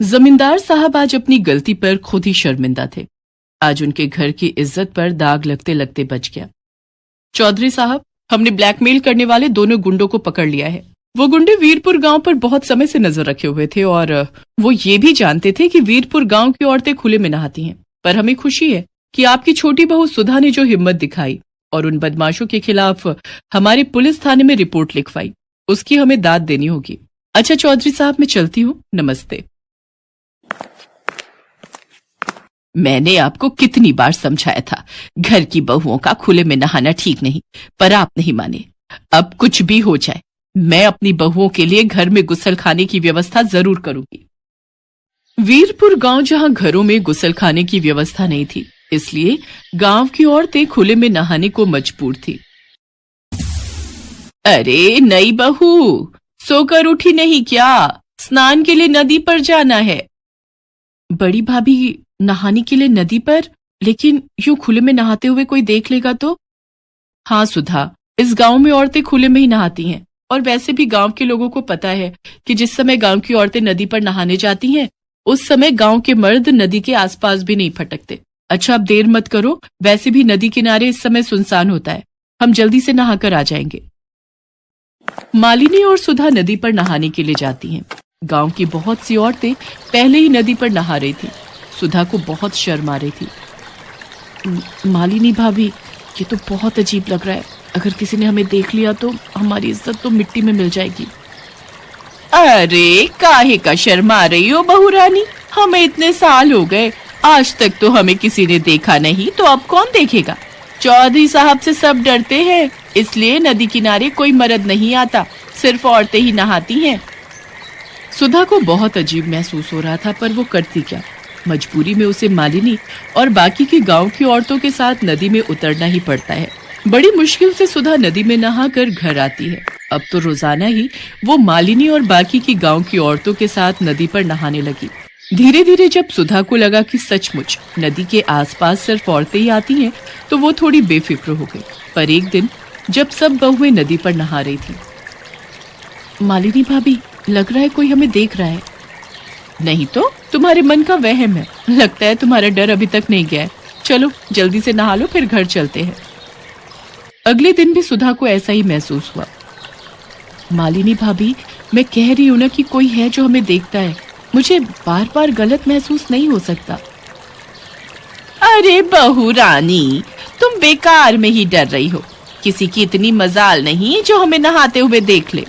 जमींदार साहब आज अपनी गलती पर खुद ही शर्मिंदा थे। आज उनके घर की इज्जत पर दाग लगते लगते बच गया। चौधरी साहब, हमने ब्लैकमेल करने वाले दोनों गुंडों को पकड़ लिया है। वो गुंडे वीरपुर गांव पर बहुत समय से नजर रखे हुए थे और वो ये भी जानते थे कि वीरपुर गांव की औरतें खुले में नहाती हैं। पर हमें खुशी है कि आपकी छोटी बहू सुधा ने जो हिम्मत दिखाई और उन बदमाशों के खिलाफ हमारे पुलिस थाने में रिपोर्ट लिखवाई, उसकी हमें दाद देनी होगी। अच्छा चौधरी साहब, मैं चलती हूँ, नमस्ते। मैंने आपको कितनी बार समझाया था, घर की बहुओं का खुले में नहाना ठीक नहीं, पर आप नहीं माने। अब कुछ भी हो जाए, मैं अपनी बहुओं के लिए घर में गुसल खाने की व्यवस्था जरूर करूंगी। वीरपुर गांव जहां घरों में गुसल खाने की व्यवस्था नहीं थी, इसलिए गांव की औरतें खुले में नहाने को मजबूर थी। अरे नई बहू, सोकर उठी नहीं क्या? स्नान के लिए नदी पर जाना है। बड़ी भाभी, नहाने के लिए नदी पर? लेकिन यूं खुले में नहाते हुए कोई देख लेगा तो? हाँ सुधा, इस गांव में औरतें खुले में ही नहाती हैं और वैसे भी गांव के लोगों को पता है कि जिस समय गांव की औरतें नदी पर नहाने जाती हैं, उस समय गांव के मर्द नदी के आसपास भी नहीं फटकते। अच्छा अब देर मत करो, वैसे भी नदी किनारे इस समय सुनसान होता है, हम जल्दी से नहाकर आ जाएंगे। मालिनी और सुधा नदी पर नहाने के लिए जाती हैं। गांव की बहुत सी औरतें पहले ही नदी पर नहा रही थी। सुधा को बहुत शर्म आ रही थी। मालिनी भाभी, ये तो बहुत अजीब लग रहा है, अगर किसी ने हमें देख लिया तो हमारी इज्जत तो मिट्टी में मिल जाएगी। अरे काहे का शर्मा रही हो बहू रानी, हमें इतने साल हो गए, आज तक तो हमें किसी ने देखा नहीं, तो अब कौन देखेगा? चौधरी साहब से सब डरते हैं, इसलिए नदी किनारे कोई मर्द नहीं आता, सिर्फ औरतें ही नहाती हैं। सुधा को बहुत अजीब महसूस हो रहा था, पर वो करती क्या? मजबूरी में उसे मालिनी और बाकी की गांव की औरतों के साथ नदी में उतरना ही पड़ता है। बड़ी मुश्किल से सुधा नदी में नहाकर घर आती है। अब तो रोजाना ही वो मालिनी और बाकी की गांव की औरतों के साथ नदी पर नहाने लगी। धीरे धीरे जब सुधा को लगा कि सचमुच नदी के आसपास सिर्फ औरतें ही आती हैं, तो वो थोड़ी बेफिक्र हो गई। पर एक दिन जब सब बहुएं नदी पर नहा रही थी, मालिनी भाभी, लग रहा है कोई हमें देख रहा है। नहीं तो तुम्हारे मन का वहम है, लगता है तुम्हारा डर अभी तक नहीं गया है। चलो जल्दी से नहा लो, फिर घर चलते हैं। अगले दिन भी सुधा को ऐसा ही महसूस हुआ। मालिनी भाभी, मैं कह रही हूं ना कि कोई है जो हमें देखता है, मुझे बार बार गलत महसूस नहीं हो सकता। अरे बहू रानी, तुम बेकार में ही डर रही हो, किसी की इतनी मजाल नहीं जो हमें नहाते हुए देख ले।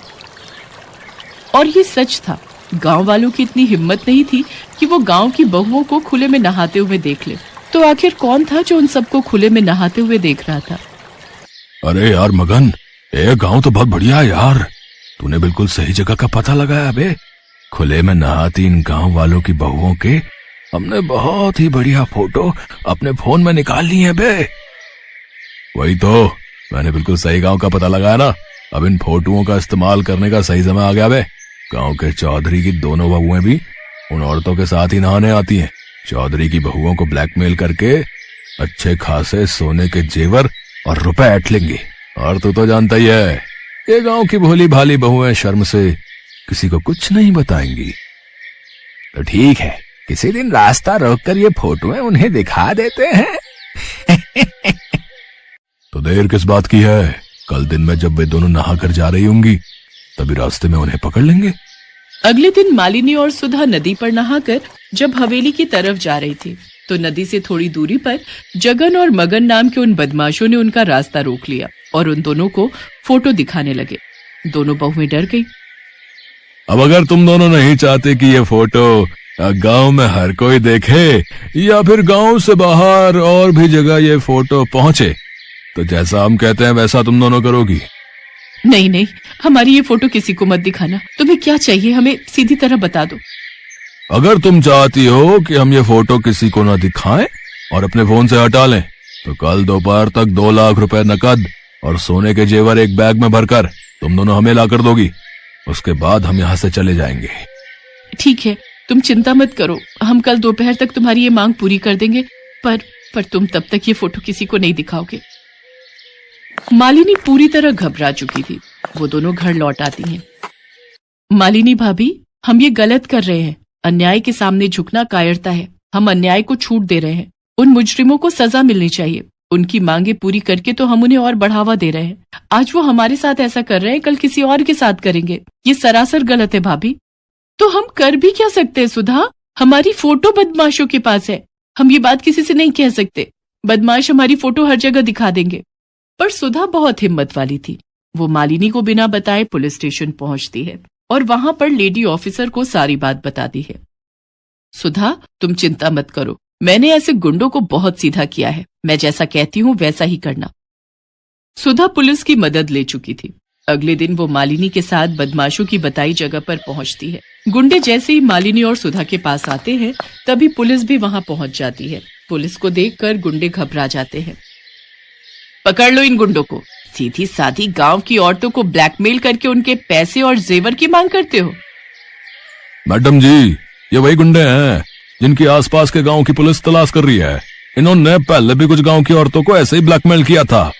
और ये सच था, गांव वालों की इतनी हिम्मत नहीं थी कि वो गांव की बहुओं को खुले में नहाते हुए देख ले। तो आखिर कौन था जो उन सबको खुले में नहाते हुए देख रहा था? अरे यार मगन, ये गांव तो बहुत बढ़िया है यार, तूने बिल्कुल सही जगह का पता लगाया बे। खुले में नहाती इन गांव वालों की बहुओं के हमने बहुत ही बढ़िया फोटो अपने फोन में निकाल ली है बे। वही तो, मैंने बिल्कुल सही गांव का पता लगाया ना। अब इन फोटोओं का इस्तेमाल करने का सही समय आ गया बे। गांव के चौधरी की दोनों बहुएं भी उन औरतों के साथ ही नहाने आती हैं। चौधरी की बहुओं को ब्लैकमेल करके अच्छे खासे सोने के जेवर और रुपए ऐंठ लेंगी। और तू तो जानता ही है, ये गांव की भोली भाली बहुएं शर्म से किसी को कुछ नहीं बताएंगी। तो ठीक है, किसी दिन रास्ता रोककर ये फोटोएं उन्हें दिखा देते हैं। तो देर किस बात की है, कल दिन में जब वे दोनों नहा कर जा रही होंगी तभी रास्ते में उन्हें पकड़ लेंगे। अगले दिन मालिनी और सुधा नदी पर नहाकर जब हवेली की तरफ जा रही थी, तो नदी से थोड़ी दूरी पर जगन और मगन नाम के उन बदमाशों ने उनका रास्ता रोक लिया और उन दोनों को फोटो दिखाने लगे। दोनों बहुएं डर गई। अब अगर तुम दोनों नहीं चाहते कि ये फोटो गांव में हर कोई देखे या फिर गांव से बाहर और भी जगह ये फोटो पहुंचे, तो जैसा हम कहते हैं वैसा तुम दोनों करोगी। नहीं नहीं, हमारी ये फोटो किसी को मत दिखाना। तुम्हें क्या चाहिए, हमें सीधी तरह बता दो। अगर तुम चाहती हो कि हम ये फोटो किसी को न दिखाएं और अपने फोन से हटा लें, तो कल दोपहर तक 2 लाख रुपए नकद और सोने के जेवर एक बैग में भरकर तुम दोनों हमें ला कर दोगी। उसके बाद हम यहाँ से चले जाएंगे। ठीक है, तुम चिंता मत करो, हम कल दोपहर तक तुम्हारी ये मांग पूरी कर देंगे, पर तुम तब तक ये फोटो किसी को नहीं दिखाओगे। मालिनी पूरी तरह घबरा चुकी थी। वो दोनों घर लौट आती हैं। मालिनी भाभी, हम ये गलत कर रहे हैं, अन्याय के सामने झुकना कायरता है। हम अन्याय को छूट दे रहे हैं। उन मुजरिमों को सजा मिलनी चाहिए। उनकी मांगे पूरी करके तो हम उन्हें और बढ़ावा दे रहे हैं। आज वो हमारे साथ ऐसा कर रहे हैं, कल किसी और के साथ करेंगे। ये सरासर गलत है भाभी। तो हम कर भी क्या सकते हैं सुधा? हमारी फोटो बदमाशों के पास है। हम ये बात किसी से नहीं कह सकते। बदमाश हमारी फोटो हर जगह दिखा देंगे। पर सुधा बहुत हिम्मत वाली थी। वो मालिनी को बिना बताए पुलिस स्टेशन पहुंचती है और वहां पर लेडी ऑफिसर को सारी बात बताती है। सुधा, तुम चिंता मत करो, मैंने ऐसे गुंडों को बहुत सीधा किया है। मैं जैसा कहती हूँ वैसा ही करना। सुधा पुलिस की मदद ले चुकी थी। अगले दिन वो मालिनी के साथ बदमाशों की बताई जगह पर पहुंचती है। गुंडे जैसे ही मालिनी और सुधा के पास आते हैं, तभी पुलिस भी वहां पहुंच जाती है। पुलिस को देखकर गुंडे घबरा जाते हैं। पकड़ लो इन गुंडों को। सीधी साधी गांव की औरतों को ब्लैकमेल करके उनके पैसे और जेवर की मांग करते हो। मैडम जी, ये वही गुंडे हैं जिनकी आसपास के गांव की पुलिस तलाश कर रही है। इन्होंने पहले भी कुछ गांव की औरतों को ऐसे ही ब्लैकमेल किया था।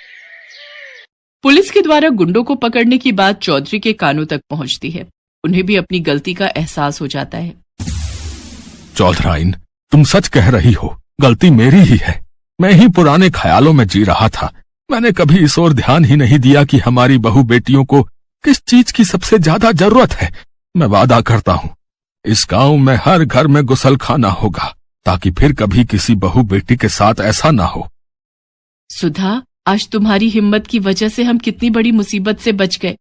पुलिस के द्वारा गुंडों को पकड़ने की बात चौधरी के कानों तक पहुंचती है। उन्हें भी अपनी गलती का एहसास हो जाता है। चौधराइन, तुम सच कह रही हो, गलती मेरी ही है। मैं ही पुराने ख्यालों में जी रहा था। मैंने कभी इस ओर ध्यान ही नहीं दिया कि हमारी बहू बेटियों को किस चीज की सबसे ज्यादा जरूरत है। मैं वादा करता हूँ, इस गांव में हर घर में गुसलखाना होगा, ताकि फिर कभी किसी बहू बेटी के साथ ऐसा ना हो। सुधा, आज तुम्हारी हिम्मत की वजह से हम कितनी बड़ी मुसीबत से बच गए।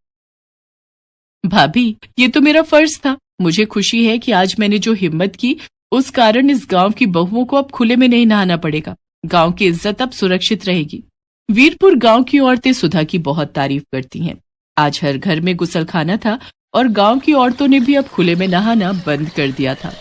भाभी, ये तो मेरा फर्ज था। मुझे खुशी है कि आज मैंने जो हिम्मत की, उस कारण इस गांव की बहुओं को अब खुले में नहीं नहाना पड़ेगा। गांव की इज्जत अब सुरक्षित रहेगी। वीरपुर गांव की औरतें सुधा की बहुत तारीफ करती हैं। आज हर घर में गुसलखाना था और गांव की औरतों ने भी अब खुले में नहाना बंद कर दिया था।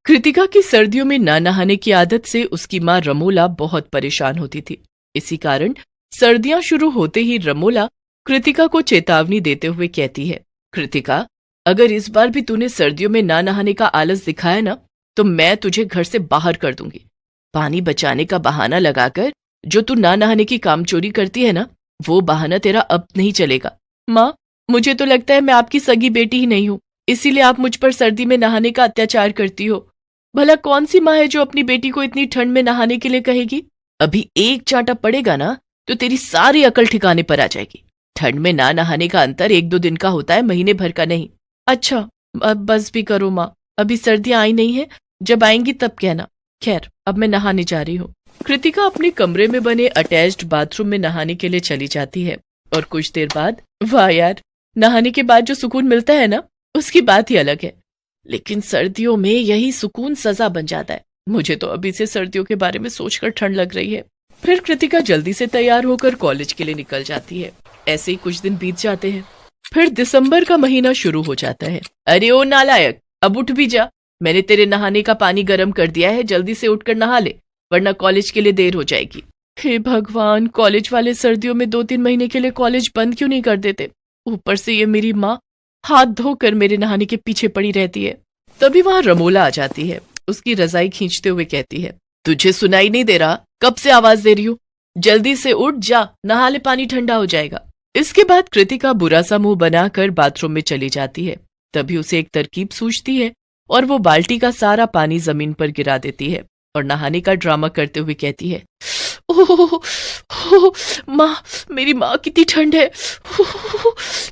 कृतिका की सर्दियों में ना नहाने की आदत से उसकी माँ रमोला बहुत परेशान होती थी। इसी कारण सर्दियां शुरू होते ही रमोला कृतिका को चेतावनी देते हुए कहती है, कृतिका, अगर इस बार भी तूने सर्दियों में ना नहाने का आलस दिखाया ना, तो मैं तुझे घर से बाहर कर दूंगी। पानी बचाने का बहाना लगाकर जो तू ना नहाने की कामचोरी करती है ना, वो बहाना तेरा अब नहीं चलेगा। माँ, मुझे तो लगता है मैं आपकी सगी बेटी ही नहीं हूँ, इसीलिए आप मुझ पर सर्दी में नहाने का अत्याचार करती हो। भला कौन सी माँ है जो अपनी बेटी को इतनी ठंड में नहाने के लिए कहेगी? अभी एक चांटा पड़ेगा ना तो तेरी सारी अकल ठिकाने पर आ जाएगी। ठंड में ना नहाने का अंतर 1-2 दिन का होता है, महीने भर का नहीं। अच्छा, अब बस भी करो माँ, अभी सर्दियां आई नहीं है, जब आएंगी तब कहना। खैर, अब मैं नहाने जा रही हूँ। कृतिका अपने कमरे में बने अटैच्ड बाथरूम में नहाने के लिए चली जाती है और कुछ देर बाद, वाह यार, नहाने के बाद जो सुकून मिलता है ना, उसकी बात ही अलग है। लेकिन सर्दियों में यही सुकून सजा बन जाता है। मुझे तो अभी से सर्दियों के बारे में सोचकर ठंड लग रही है। फिर कृतिका जल्दी से तैयार होकर कॉलेज के लिए निकल जाती है। ऐसे ही कुछ दिन बीत जाते हैं। फिर दिसंबर का महीना शुरू हो जाता है। अरे ओ नालायक, अब उठ भी जा। मैंने तेरे नहाने का पानी गर्म कर दिया है, जल्दी से उठकर नहा ले, वरना कॉलेज के लिए देर हो जाएगी। हे भगवान, कॉलेज वाले सर्दियों में 2-3 महीने के लिए कॉलेज बंद क्यों नहीं कर देते? ऊपर से ये मेरी माँ हाथ धोकर मेरे नहाने के पीछे पड़ी रहती है। तभी वहां रमोला आ जाती है। उसकी रजाई खींचते हुए कहती है, तुझे सुनाई नहीं दे रहा? कब से आवाज दे रही हूँ? जल्दी से उठ जा, नहा ले, पानी ठंडा हो जाएगा। इसके बाद कृतिका बुरा सा मुंह बनाकर बाथरूम में चली जाती है। तभी उसे एक तरकीब सूझती है और वो बाल्टी का सारा पानी जमीन पर गिरा देती है और नहाने का ड्रामा करते हुए कहती है, ओह माँ, मेरी माँ, कितनी ठंड है,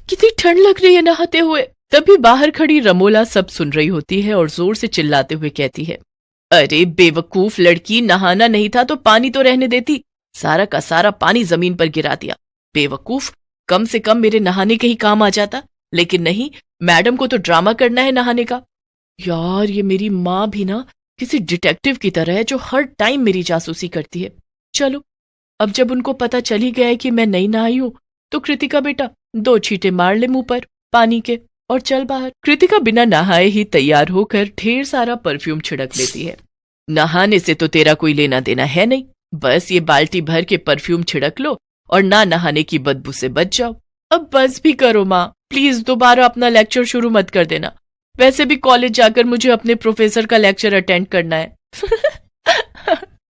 कितनी ठंड लग रही है नहाते हुए। तभी बाहर खड़ी रमोला सब सुन रही होती है और जोर से चिल्लाते हुए कहती है, अरे बेवकूफ लड़की, नहाना नहीं था तो पानी तो रहने देती, सारा का सारा पानी जमीन पर गिरा दिया। बेवकूफ, कम से कम मेरे नहाने के ही काम आ जाता, लेकिन नहीं, मैडम को तो ड्रामा करना है नहाने का। यार, ये मेरी माँ भी ना किसी डिटेक्टिव की तरह है जो हर टाइम मेरी जासूसी करती है। चलो, अब जब उनको पता चल ही गया है कि मैं नहीं नहाई हूं, तो कृतिका बेटा 2 छींटे मार ले मुंह पर पानी के और चल बाहर। कृतिका बिना नहाए ही तैयार होकर ढेर सारा परफ्यूम छिड़क लेती है। नहाने से तो तेरा कोई लेना देना है नहीं, बस ये बाल्टी भर के परफ्यूम छिड़क लो और ना नहाने की बदबू से बच जाओ। अब बस भी करो माँ, प्लीज दोबारा अपना लेक्चर शुरू मत कर देना। वैसे भी कॉलेज जाकर मुझे अपने प्रोफेसर का लेक्चर अटेंड करना है।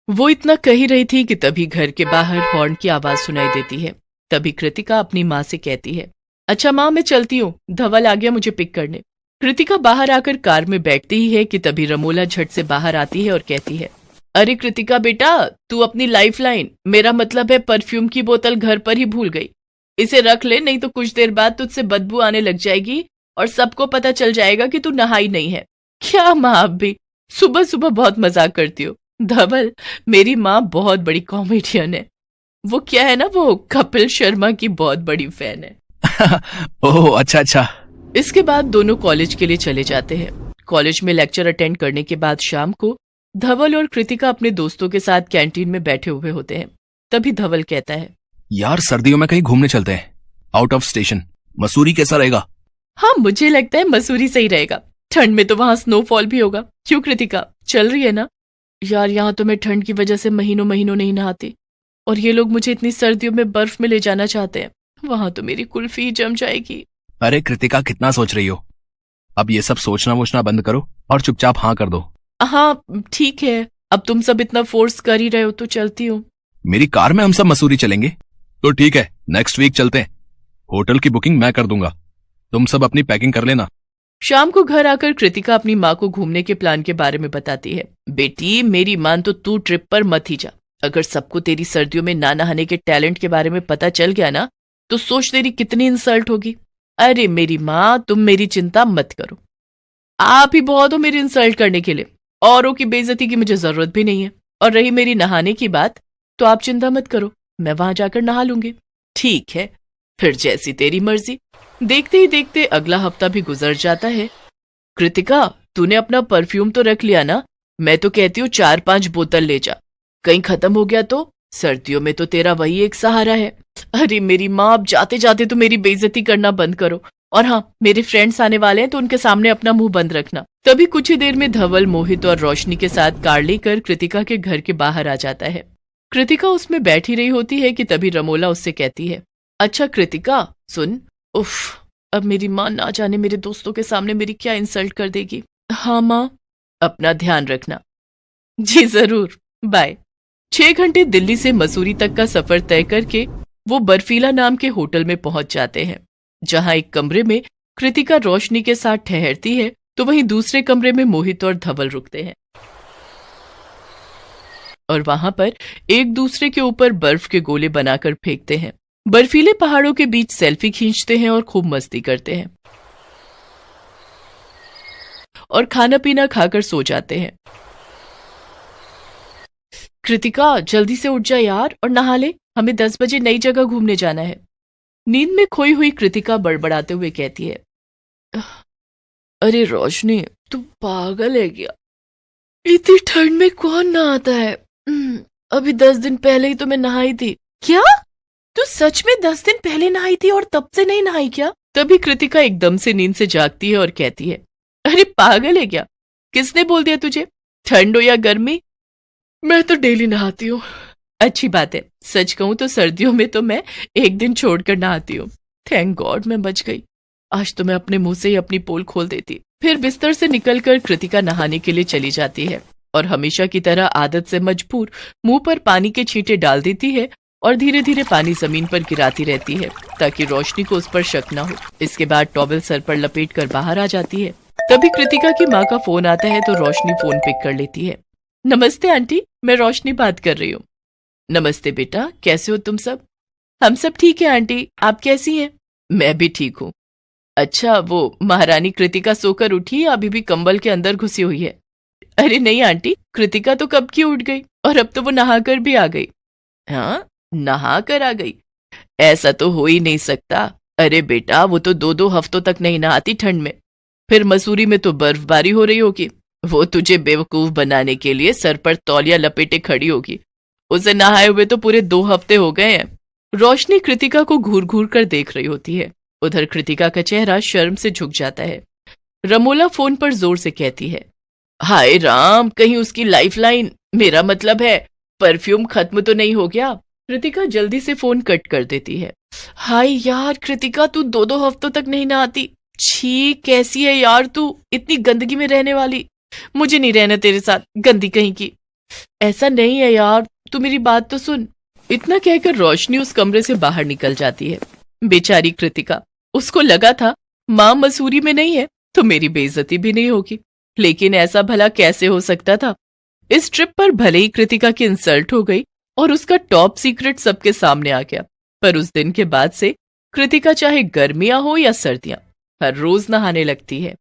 वो इतना कह ही रही थी कि तभी घर के बाहर हॉर्न की आवाज सुनाई देती है। तभी कृतिका अपनी माँ से कहती है, अच्छा माँ, मैं चलती हूँ, धवल आ गया मुझे पिक करने। कृतिका बाहर आकर कार में बैठती ही है कि तभी रमोला झट से बाहर आती है और कहती है, अरे कृतिका बेटा, तू अपनी लाइफ लाइन, मेरा मतलब है परफ्यूम की बोतल घर पर ही भूल गई। इसे रख ले, नहीं तो कुछ देर बाद तुझसे बदबू आने लग जाएगी और सबको पता चल जाएगा कि तू नहाई नहीं है। क्या माँ, आप भी सुबह सुबह बहुत मजाक करती हो। धवल, मेरी माँ बहुत बड़ी कॉमेडियन है। वो क्या है ना, वो कपिल शर्मा की बहुत बड़ी फैन है। ओह अच्छा अच्छा। इसके बाद दोनों कॉलेज के लिए चले जाते हैं। कॉलेज में लेक्चर अटेंड करने के बाद शाम को धवल और कृतिका अपने दोस्तों के साथ कैंटीन में बैठे हुए होते हैं। तभी धवल कहता है, यार सर्दियों में कहीं घूमने चलते हैं, आउट ऑफ स्टेशन। मसूरी कैसा रहेगा? हाँ मुझे लगता है मसूरी सही रहेगा, ठंड में तो वहां स्नोफॉल भी होगा। क्यों कृतिका, चल रही है ना? यार यहाँ तो मैं ठंड की वजह से महीनों महीनों नहीं नहाती, और ये लोग मुझे इतनी सर्दियों में बर्फ में ले जाना चाहते हैं। वहां तो मेरी कुल्फी जम जाएगी। अरे कृतिका, कितना सोच रही हो? अब ये सब सोचना वोचना बंद करो और चुपचाप हाँ कर दो। हाँ ठीक है, अब तुम सब इतना फोर्स कर ही रहे हो तो चलती हूँ। मेरी कार में हम सब मसूरी चलेंगे। तो ठीक है, नेक्स्ट वीक चलते हैं। होटल की बुकिंग मैं कर दूंगा, तुम सब अपनी पैकिंग कर लेना। शाम को घर आकर कृतिका अपनी माँ को घूमने के प्लान के बारे में बताती है। बेटी मेरी मान तो तू ट्रिप पर मत ही जा। अगर सबको तेरी सर्दियों में ना नहाने के टैलेंट के बारे में पता चल गया ना, तो सोच तेरी कितनी इंसल्ट होगी। अरे मेरी माँ, तुम मेरी चिंता मत करो, आप ही बहुत हो मेरी इंसल्ट करने के लिए। औरों की बेइज्जती की मुझे जरूरत भी नहीं है। और रही मेरी नहाने की बात, तो आप चिंता मत करो, मैं वहां जाकर नहा लूंगी। ठीक है, फिर जैसी तेरी मर्जी। देखते ही देखते अगला हफ्ता भी गुजर जाता है। कृतिका, तूने अपना परफ्यूम तो रख लिया ना? मैं तो कहती हूँ 4-5 बोतल ले जा, कहीं खत्म हो गया तो। सर्दियों में तो तेरा वही एक सहारा है। अरे मेरी माँ, अब जाते जाते तो मेरी बेइज्जती करना बंद करो। और हाँ, मेरे फ्रेंड्स आने वाले हैं तो उनके सामने अपना मुंह बंद रखना। तभी कुछ ही देर में धवल, मोहित और रोशनी के साथ कार लेकर कृतिका के घर के बाहर आ जाता है। कृतिका उसमें बैठी रही होती है कि तभी रमोला उससे कहती है, अच्छा कृतिका सुन, उफ, अब मेरी माँ ना जाने मेरे दोस्तों के सामने मेरी क्या इंसल्ट कर देगी। हाँ माँ, अपना ध्यान रखना। जी जरूर, बाय। 6 घंटे दिल्ली से मसूरी तक का सफर तय करके वो बर्फीला नाम के होटल में पहुंच जाते हैं, जहां एक कमरे में कृतिका रोशनी के साथ ठहरती है, तो वहीं दूसरे कमरे में मोहित और धवल रुकते हैं और वहां पर एक दूसरे के ऊपर बर्फ के गोले बनाकर फेंकते हैं। बर्फीले पहाड़ों के बीच सेल्फी खींचते हैं और खूब मस्ती करते हैं और खाना पीना खाकर सो जाते हैं। कृतिका जल्दी से उठ जा यार और नहा ले, हमें 10 बजे नई जगह घूमने जाना है। नींद में खोई हुई कृतिका बड़बड़ाते हुए कहती है, अरे रोशनी, तू पागल है क्या? इतनी ठंड में कौन नहाता है? अभी 10 दिन पहले ही तो मैं नहाई थी। क्या? तू सच में 10 दिन पहले नहाई थी और तब से नहीं नहाई क्या? तभी कृतिका एकदम से नींद से जागती है और कहती है, अरे पागल है क्या? किसने बोल दिया तुझे? ठंड हो या गर्मी, मैं तो डेली नहाती हूँ। अच्छी बात है, सच कहूं तो सर्दियों में तो मैं एक दिन छोड़कर नहाती हूँ। थैंक गॉड मैं बच गई, आज तो मैं अपने मुंह से ही अपनी पोल खोल देती। फिर बिस्तर से निकलकर कृतिका नहाने के लिए चली जाती है और हमेशा की तरह आदत से मजबूर मुंह पर पानी के छींटे डाल देती है और धीरे धीरे पानी जमीन पर गिराती रहती है ताकि रोशनी को उस पर शक न हो। इसके बाद टॉवेल सर पर लपेट कर बाहर आ जाती है। तभी कृतिका की माँ का फोन आता है तो रोशनी फोन पिक कर लेती है। नमस्ते आंटी, मैं रोशनी बात कर रही हूँ। नमस्ते बेटा, कैसे हो तुम सब? हम सब ठीक है आंटी, आप कैसी हैं? मैं भी ठीक हूँ। अच्छा, वो महारानी कृतिका सोकर उठी या अभी भी कंबल के अंदर घुसी हुई है? अरे नहीं आंटी, कृतिका तो कब की उठ गई और अब तो वो नहाकर भी आ गई। हाँ, नहाकर आ गई? ऐसा तो हो ही नहीं सकता। अरे बेटा, वो तो 2-2 हफ्तों तक नहीं नहाती ठंड में। फिर मसूरी में तो बर्फबारी हो रही होगी, वो तुझे बेवकूफ बनाने के लिए सर पर तौलिया लपेटे खड़ी होगी। उसे नहाए हुए तो पूरे 2 हफ्ते हो गए हैं। रोशनी कृतिका को घूर घूर कर देख रही होती है। उधर कृतिका का चेहरा शर्म से झुक जाता है। रमोला फोन पर जोर से कहती है, हाय राम, कहीं उसकी लाइफलाइन, मेरा मतलब है परफ्यूम खत्म तो नहीं हो गया? कृतिका जल्दी से फोन कट कर देती है। हाय यार कृतिका, तू 2-2 हफ्तों तक नहीं नहाती। छी, कैसी है यार तू, इतनी गंदगी में रहने वाली। मुझे नहीं रहना तेरे साथ, गंदी कहीं की। ऐसा नहीं है यार, तू मेरी बात तो सुन। इतना कहकर रोशनी उस कमरे से बाहर निकल जाती है। बेचारी कृतिका, उसको लगा था माँ मसूरी में नहीं है तो मेरी बेइज्जती भी नहीं होगी, लेकिन ऐसा भला कैसे हो सकता था। इस ट्रिप पर भले ही कृतिका की इंसल्ट हो गई और उसका टॉप सीक्रेट सबके सामने आ गया, पर उस दिन के बाद से कृतिका चाहे गर्मियां हो या सर्दियां हर रोज नहाने लगती है।